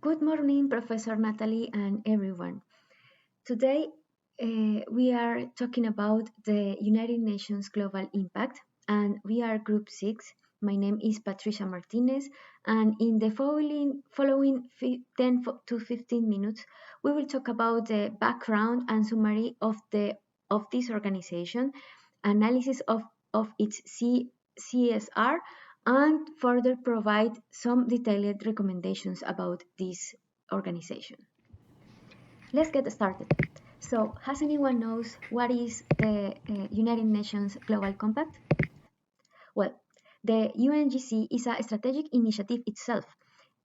Good morning, Professor Natalie and everyone. Today, we are talking about the United Nations Global Impact, and we are Group 6. My name is Patricia Martinez, and in the following 10 to 15 minutes, we will talk about the background and summary of this organization, analysis of its CSR, and further provide some detailed recommendations about this organization. Let's get started. So, has anyone knows what is the United Nations Global Compact? Well, the UNGC is a strategic initiative itself.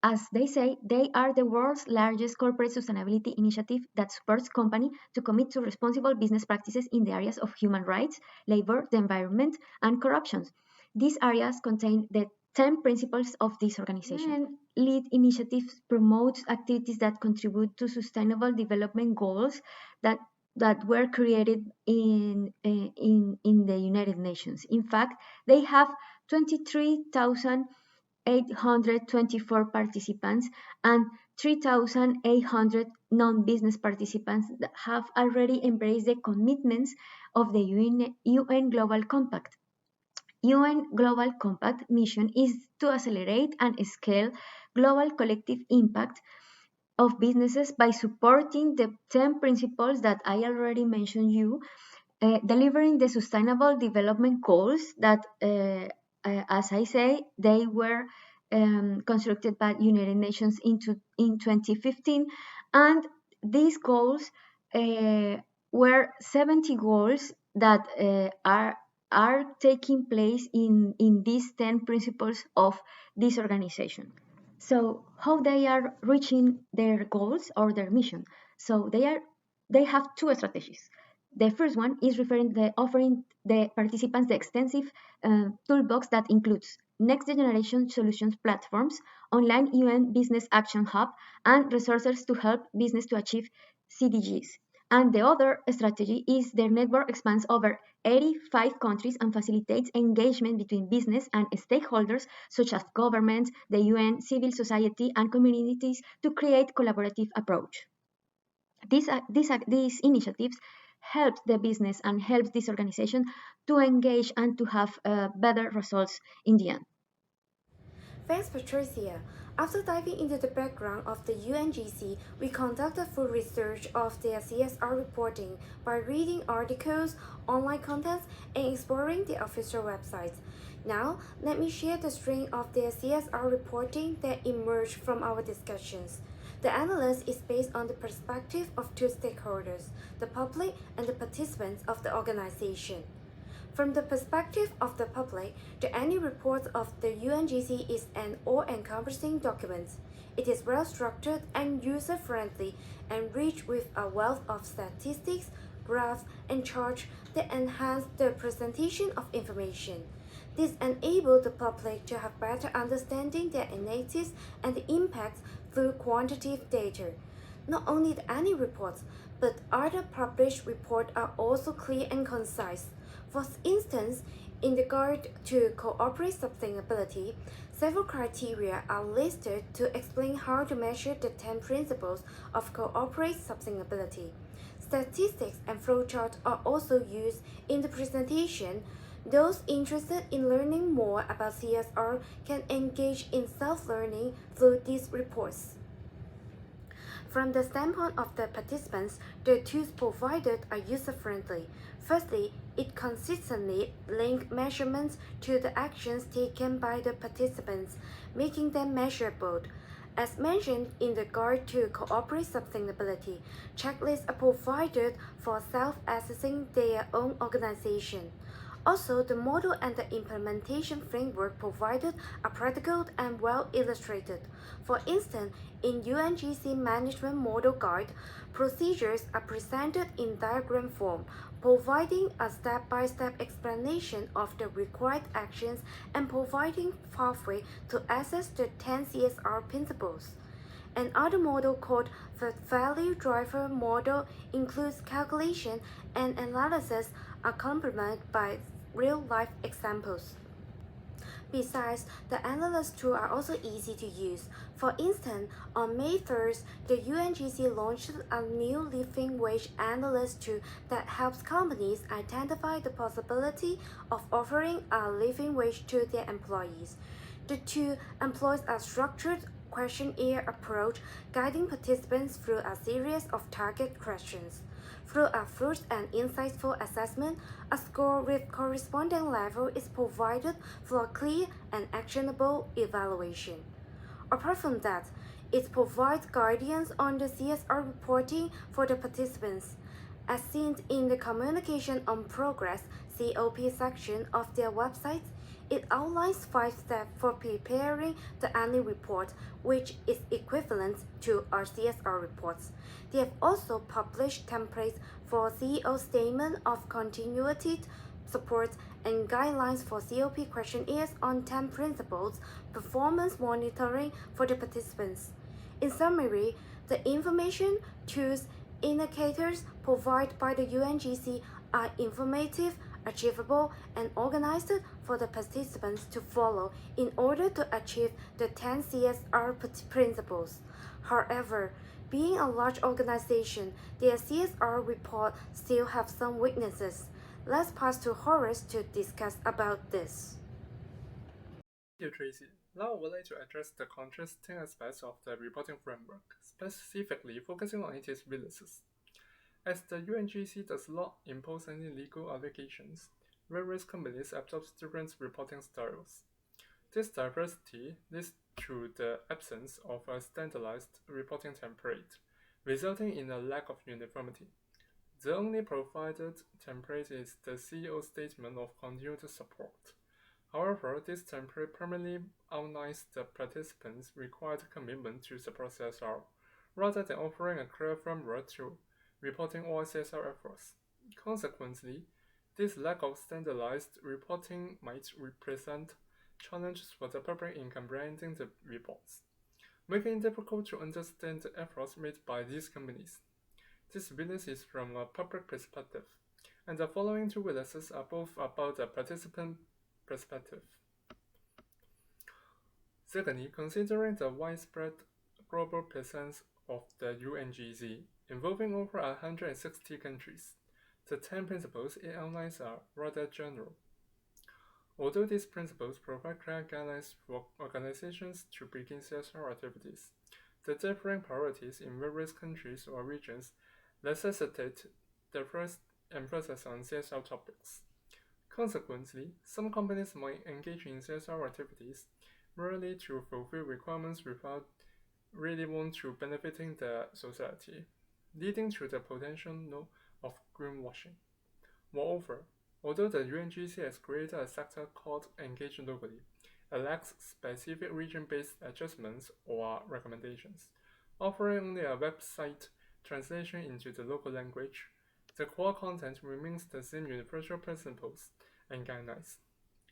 As they say, they are the world's largest corporate sustainability initiative that supports companies to commit to responsible business practices in the areas of human rights, labor, the environment, and corruption. These areas contain the 10 principles of this organization. And lead initiatives promotes activities that contribute to sustainable development goals that were created in the United Nations. In fact, they have 23,824 participants and 3,800 non-business participants that have already embraced the commitments of the UN Global Compact. UN Global Compact mission is to accelerate and scale global collective impact of businesses by supporting the 10 principles that I already mentioned you, delivering the sustainable development goals that, as I say, they were constructed by United Nations in 2015, and these goals were 70 goals that are taking place in these 10 principles of this organization. So how they are reaching their goals or their mission? So they have two strategies. The first one is offering the participants the extensive toolbox that includes next generation solutions platforms, online UN business action hub, and resources to help business to achieve CDGs. And the other strategy is their network expands over 85 countries and facilitates engagement between business and stakeholders such as governments, the UN, civil society, and communities to create collaborative approach. These initiatives help the business and help this organization to engage and to have better results in the end. Thanks, Patricia. After diving into the background of the UNGC, we conducted full research of their CSR reporting by reading articles, online contents, and exploring the official websites. Now, let me share the string of their CSR reporting that emerged from our discussions. The analysis is based on the perspective of two stakeholders, the public and the participants of the organization. From the perspective of the public, the annual report of the UNGC is an all-encompassing document. It is well-structured and user-friendly and rich with a wealth of statistics, graphs, and charts that enhance the presentation of information. This enables the public to have better understanding their analysis and the impacts through quantitative data. Not only the annual reports, but other published reports are also clear and concise. For instance, in the Guide to Corporate Sustainability, several criteria are listed to explain how to measure the 10 principles of corporate sustainability. Statistics and flowcharts are also used in the presentation. Those interested in learning more about CSR can engage in self-learning through these reports. From the standpoint of the participants, the tools provided are user-friendly. Firstly, it consistently links measurements to the actions taken by the participants, making them measurable. As mentioned in the Guide to Corporate Sustainability, checklists are provided for self-assessing their own organization. Also, the model and the implementation framework provided are practical and well illustrated. For instance, in UNGC Management Model Guide, procedures are presented in diagram form, providing a step-by-step explanation of the required actions and providing pathway to access the 10 CSR principles. Another model called the Value Driver Model includes calculation and analysis accompanied by real-life examples. Besides, the analyst tools are also easy to use. For instance, on May 1st, the UNGC launched a new living wage analyst tool that helps companies identify the possibility of offering a living wage to their employees. The tool employs a structured questionnaire approach, guiding participants through a series of target questions. Through a first and insightful assessment, a score with corresponding level is provided for a clear and actionable evaluation. Apart from that, it provides guidance on the CSR reporting for the participants. As seen in the Communication on Progress (COP) section of their website, it outlines 5 steps for preparing the annual report, which is equivalent to our CSR reports. They have also published templates for CEO statement of continuity support and guidelines for COP questionnaires on 10 principles performance monitoring for the participants. In summary, the information, tools, indicators provided by the UNGC are informative, achievable, and organized for the participants to follow in order to achieve the 10 CSR principles. However, being a large organization, their CSR report still have some weaknesses. Let's pass to Horace to discuss about this. Thank you, Tracy. Now I would like to address the contrasting aspects of the reporting framework, specifically focusing on its releases. As the UNGC does not impose any legal obligations, various companies adopt different reporting styles. This diversity leads to the absence of a standardized reporting template, resulting in a lack of uniformity. The only provided template is the CEO statement of continued support. However, this template primarily outlines the participants' required commitment to support CSR, rather than offering a clear framework to reporting all CSR efforts. Consequently, this lack of standardized reporting might represent challenges for the public in comprehending the reports, making it difficult to understand the efforts made by these companies. This witness is from a public perspective, and the following two witnesses are both about the participant perspective. Secondly, considering the widespread global presence of the UNGC, involving over 160 countries, the 10 principles it outlines are rather general. Although these principles provide clear guidelines for organizations to begin CSR activities, the differing priorities in various countries or regions necessitate the first emphasis on CSR topics. Consequently, some companies might engage in CSR activities merely to fulfill requirements without really want to benefiting the society, leading to the potential of greenwashing. Moreover, although the UNGC has created a sector called Engage Locally, it lacks specific region-based adjustments or recommendations, offering only a website translation into the local language. The core content remains the same universal principles and guidelines,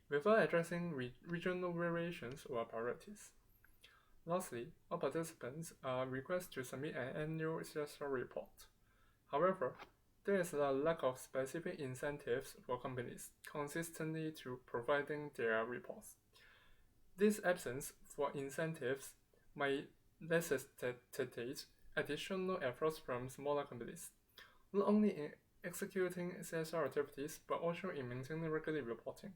without addressing regional variations or priorities. Lastly, all participants are requested to submit an annual CSR report. However, there is a lack of specific incentives for companies consistently to providing their reports. This absence for incentives might necessitate additional efforts from smaller companies, not only in executing CSR activities but also in maintaining regular reporting.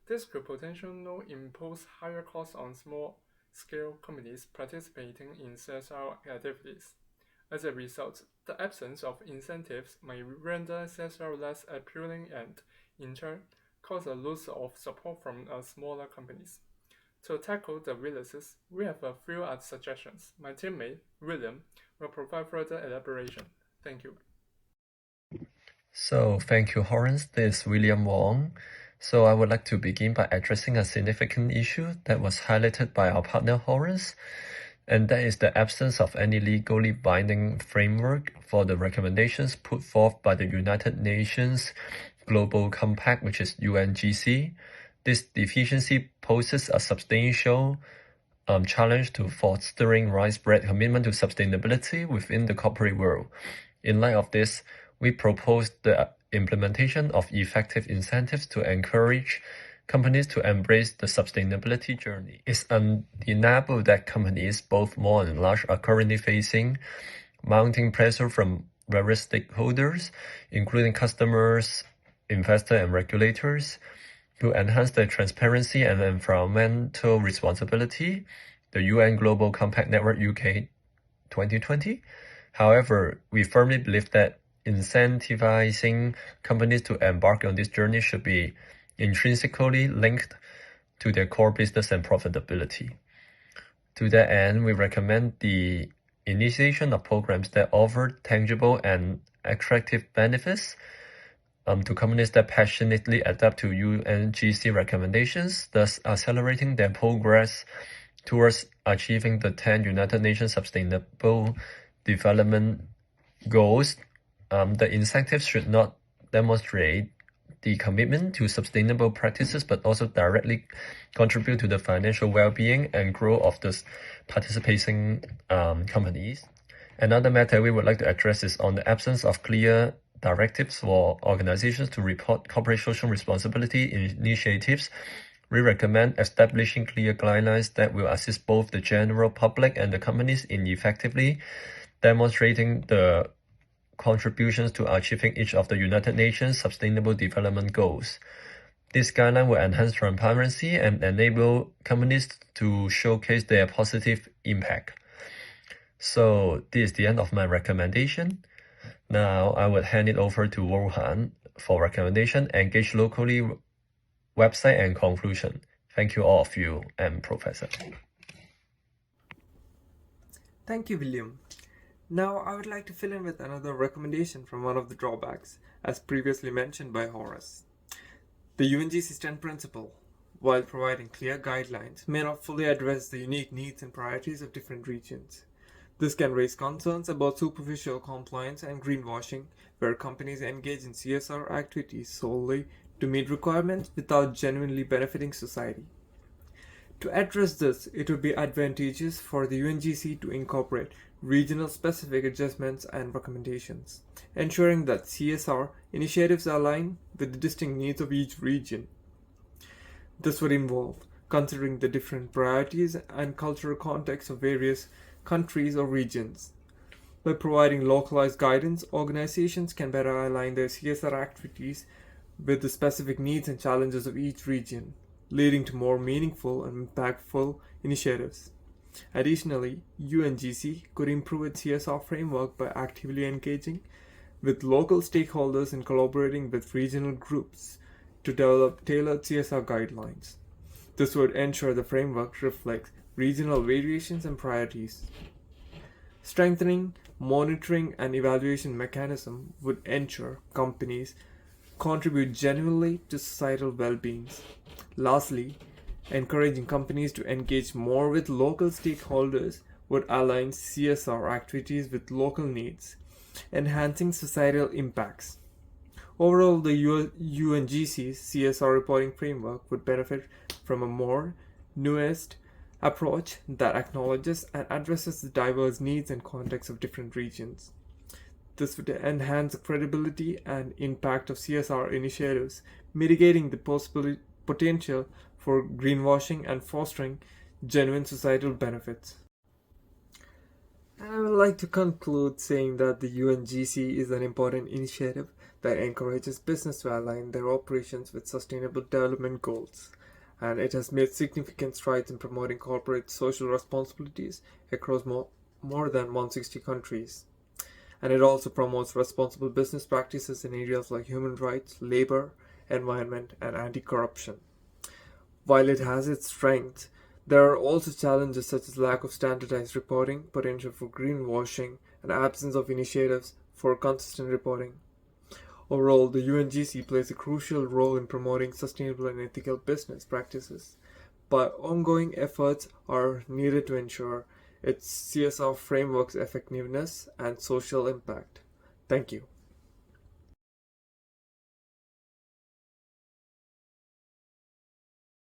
This could potentially impose higher costs on small-scale companies participating in CSR activities. As a result, the absence of incentives may render CSR less appealing and, in turn, cause a loss of support from smaller companies. To tackle the weaknesses, we have a few suggestions. My teammate, William, will provide further elaboration. Thank you. So thank you, Horace. This is William Wong. So I would like to begin by addressing a significant issue that was highlighted by our partner Horace, and that is the absence of any legally binding framework for the recommendations put forth by the United Nations Global Compact, which is UNGC. This deficiency poses a substantial challenge to fostering widespread commitment to sustainability within the corporate world. In light of this, we proposed the implementation of effective incentives to encourage companies to embrace the sustainability journey. It's undeniable that companies, both small and large, are currently facing mounting pressure from various stakeholders, including customers, investors, and regulators, to enhance their transparency and environmental responsibility, the UN Global Compact Network UK 2020. However, we firmly believe that incentivizing companies to embark on this journey should be intrinsically linked to their core business and profitability. To that end, we recommend the initiation of programs that offer tangible and attractive benefits to companies that passionately adapt to UNGC recommendations, thus accelerating their progress towards achieving the 10 United Nations Sustainable Development Goals. The incentives should not demonstrate the commitment to sustainable practices, but also directly contribute to the financial well-being and growth of the participating companies. Another matter we would like to address is on the absence of clear directives for organizations to report corporate social responsibility initiatives. We recommend establishing clear guidelines that will assist both the general public and the companies in effectively demonstrating the contributions to achieving each of the United Nations Sustainable Development Goals. This guideline will enhance transparency and enable companies to showcase their positive impact. So this is the end of my recommendation. Now I would hand it over to Rohan for recommendation, engage locally, website, and conclusion. Thank you all of you and Professor. Thank you, William. Now I would like to fill in with another recommendation from one of the drawbacks, as previously mentioned by Horace. The UNGC's 10 principle, while providing clear guidelines, may not fully address the unique needs and priorities of different regions. This can raise concerns about superficial compliance and greenwashing, where companies engage in CSR activities solely to meet requirements without genuinely benefiting society. To address this, it would be advantageous for the UNGC to incorporate regional specific adjustments and recommendations, ensuring that CSR initiatives align with the distinct needs of each region. This would involve considering the different priorities and cultural contexts of various countries or regions. By providing localized guidance, organizations can better align their CSR activities with the specific needs and challenges of each region, leading to more meaningful and impactful initiatives. Additionally, UNGC could improve its CSR framework by actively engaging with local stakeholders and collaborating with regional groups to develop tailored CSR guidelines. This would ensure the framework reflects regional variations and priorities. Strengthening monitoring and evaluation mechanism would ensure companies contribute genuinely to societal well-being. Lastly, encouraging companies to engage more with local stakeholders would align CSR activities with local needs, enhancing societal impacts. Overall, the UNGC's CSR reporting framework would benefit from a more nuanced approach that acknowledges and addresses the diverse needs and contexts of different regions. This would enhance the credibility and impact of CSR initiatives, mitigating the potential for greenwashing and fostering genuine societal benefits. And I would like to conclude saying that the UNGC is an important initiative that encourages business to align their operations with sustainable development goals, and it has made significant strides in promoting corporate social responsibilities across more than 160 countries. And it also promotes responsible business practices in areas like human rights, labor, environment, and anti-corruption. While it has its strengths, there are also challenges such as lack of standardized reporting, potential for greenwashing, and absence of initiatives for consistent reporting. Overall, the UNGC plays a crucial role in promoting sustainable and ethical business practices, but ongoing efforts are needed to ensure its CSR framework's effectiveness and social impact. Thank you.